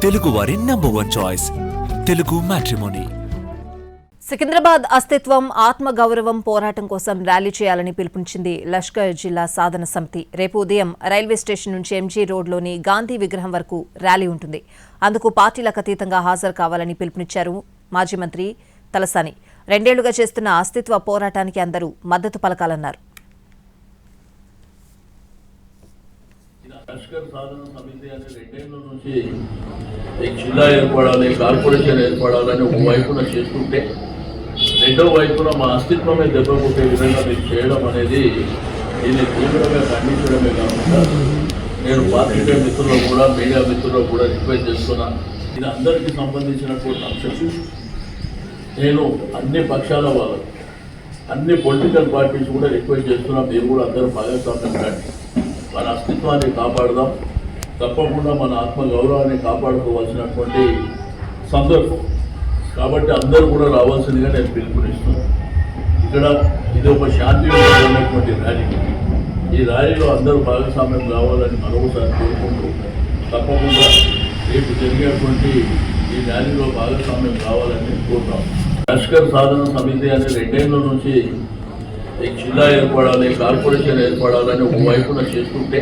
తెలుగు వారి number 1 choice Telugu matrimony. Secunderabad అస్తిత్వం ఆత్మగౌరవం పోరాటం కోసం ర్యాలీ చేయాలని పిలుపునిచ్చింది లష్కర్ జిల్లా సాధన సమితి. రేపు ఉదయం రైల్వే స్టేషన్ నుంచి ఎంజీ రోడ్లోని గాంధీ విగ్రహం వరకు ర్యాలీ ఉంటుంది. అందుకు పార్టీలకు అతీతంగా హాజరు కావాలని పిలుపునిచ్చారు మాజీ మంత్రి తలసాని. 2 ఏళ్లుగా చేస్తున్న అస్తిత్వ పోరాటానికి అందరూ మద్దతు పలకాలన్నారు. లష్కర్ సాధన సమితి అనే 2 ఏళ్ల నుంచి జిల్లా ఏర్పడాలి, కార్పొరేషన్ ఏర్పడాలని ఒక వైపున చేస్తుంటే రెండో వైపున మా అస్తిత్వమే దెబ్బకొట్టే విధంగా మీరు చేయడం అనేది దీన్ని తీవ్రంగా ఖండించడమే కాకుండా నేను పాత్రికేయ మిత్రులు కూడా మీడియా మిత్రులు కూడా రిక్వెస్ట్ చేస్తున్నా. ఇది అందరికీ సంబంధించినటువంటి అంశం. నేను అన్ని పక్షాల వాళ్ళకు, అన్ని పొలిటికల్ పార్టీస్ కూడా రిక్వెస్ట్ చేస్తున్నా, మీరు కూడా అందరూ భాగస్వామ్యం కండి. మన అస్తిత్వాన్ని కాపాడదాం. తప్పకుండా మన ఆత్మగౌరవాన్ని కాపాడుకోవాల్సినటువంటి సందర్భం కాబట్టి అందరూ కూడా రావాల్సిందిగా నేను పిలుపునిస్తున్నాను. ఇక్కడ ఇది ఒక శాంతియుతమైనటువంటి ర్యాలీ. ఈ ర్యాలీలో అందరూ భాగస్వామ్యం కావాలని మరొకసారి కోరుకుంటూ తప్పకుండా రేపు జరిగేటువంటి ఈ ర్యాలీలో భాగస్వామ్యం కావాలని కోరుతాం. లష్కర్ సాధన సమితి అనే 2 ఏళ్ల నుంచి జిల్లా ఏర్పడాలి, కార్పొరేషన్ ఏర్పడాలని ఒక వైపున చేస్తుంటే